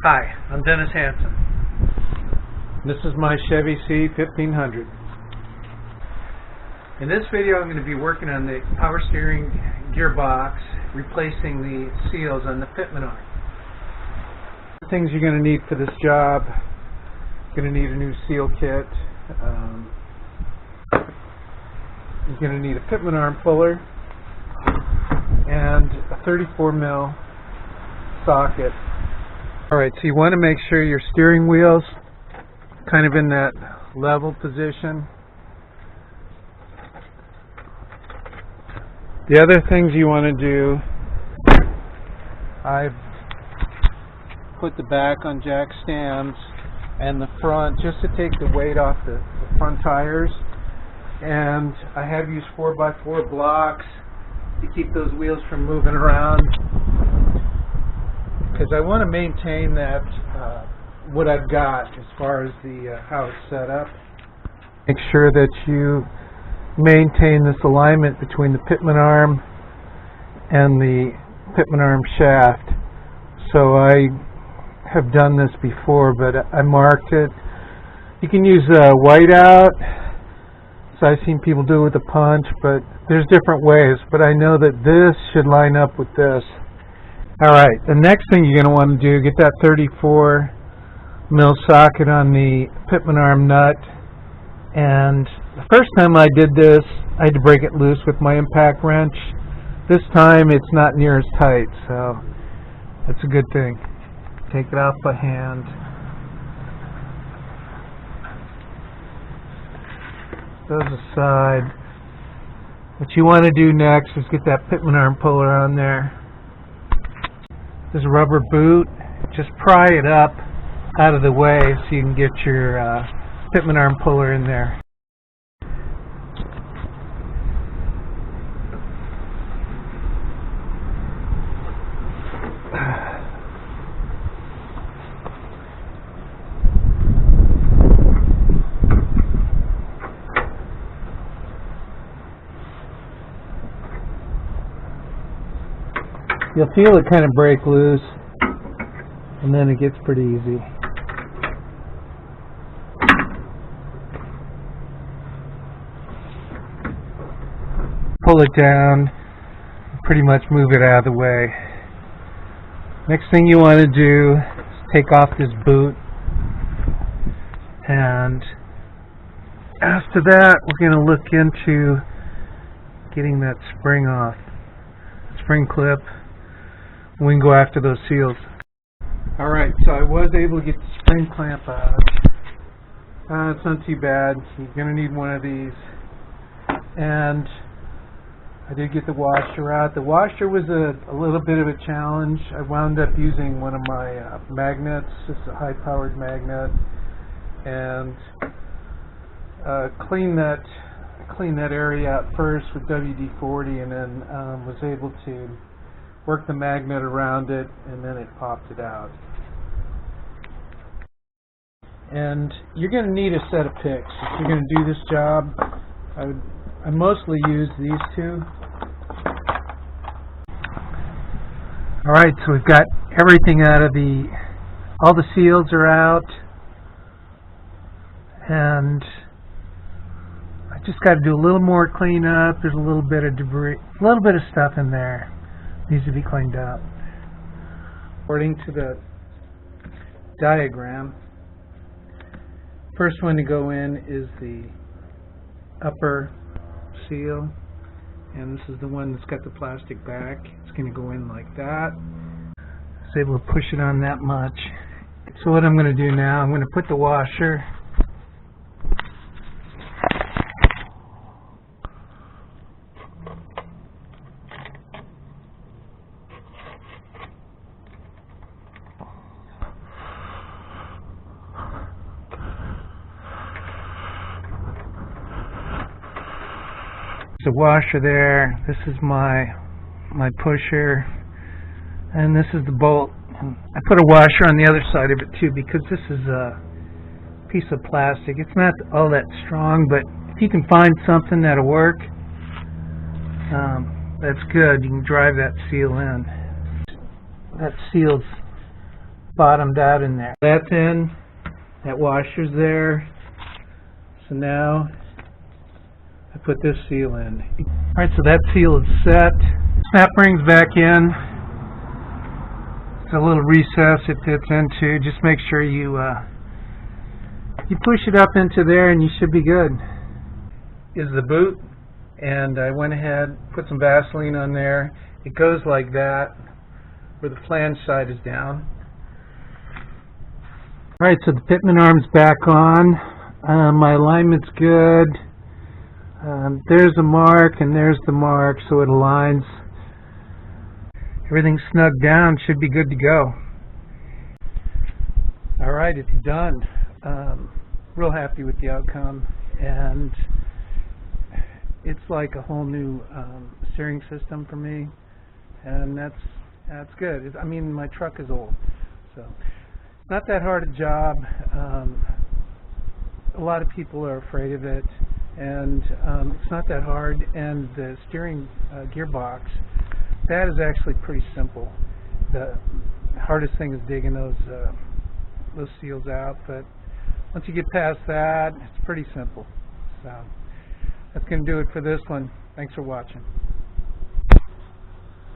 Hi, I'm Dennis Hansen. This is my Chevy C1500. In this video I'm going to be working on the power steering gearbox, replacing the seals on the Pitman arm. The things you're going to need for this job: you're going to need a new seal kit, you're going to need a Pitman arm puller, and a 34mm socket. Alright, so you want to make sure your steering wheel's kind of in that level position. The other things you want to do, I've put the back on jack stands and the front just to take the weight off the front tires, and I have used 4x4 blocks to keep those wheels from moving around, because I want to maintain that what I've got as far as the how it's set up. Make sure that you maintain this alignment between the Pitman arm and the Pitman arm shaft. So I have done this before, but I marked it. You can use whiteout, so I've seen people do it with a punch, but there's different ways. But I know that this should line up with this. Alright, the next thing you're going to want to do, get that 34mm socket on the Pitman arm nut. And the first time I did this, I had to break it loose with my impact wrench. This time it's not near as tight, so that's a good thing. Take it off by hand. Those aside. What you want to do next is get that Pitman arm puller on there. There's a rubber boot. Just pry it up out of the way so you can get your Pitman arm puller in there. You'll feel it kind of break loose, and then it gets pretty easy. Pull it down, pretty much move it out of the way. Next thing you want to do is take off this boot, and after that we're going to look into getting that spring off, spring clip. We can go after those seals. Alright, so I was able to get the spring clamp out. It's not too bad. You're going to need one of these. And I did get the washer out. The washer was a little bit of a challenge. I wound up using one of my magnets, just a high-powered magnet, and clean that area out first with WD-40, and then was able to work the magnet around it, and then it popped it out. And you're going to need a set of picks if you're going to do this job. I mostly use these two. Alright, so we've got everything out of all the seals are out, and I just got to do a little more cleanup. There's a little bit of debris, a little bit of stuff in there. Needs to be cleaned up. According to the diagram, first one to go in is the upper seal, and this is the one that's got the plastic back. It's going to go in like that. I was able to push it on that much. So what I'm going to do now, I'm going to put the washer there. This is my pusher, and this is the bolt. I put a washer on the other side of it too, because this is a piece of plastic. It's not all that strong, but if you can find something that'll work, that's good. You can drive that seal in. That seal's bottomed out in there. That's in. That washer's there. So now I put this seal in. Alright, so that seal is set. Snap ring's back in. It's a little recess it fits into. Just make sure you push it up into there and you should be good. Is the boot, and I went ahead, put some Vaseline on there. It goes like that, where the flange side is down. Alright, so the Pitman arm's back on. My alignment's good. There's a mark and there's the mark, so it aligns. Everything's snugged down, should be good to go. Alright, it's done. Real happy with the outcome, and it's like a whole new steering system for me, and that's good. I mean, my truck is old, so not that hard a job. A lot of people are afraid of it, and it's not that hard. And the steering gearbox, that is actually pretty simple. The hardest thing is digging those seals out, but once you get past that, it's pretty simple. So that's going to do it for this one. Thanks for watching.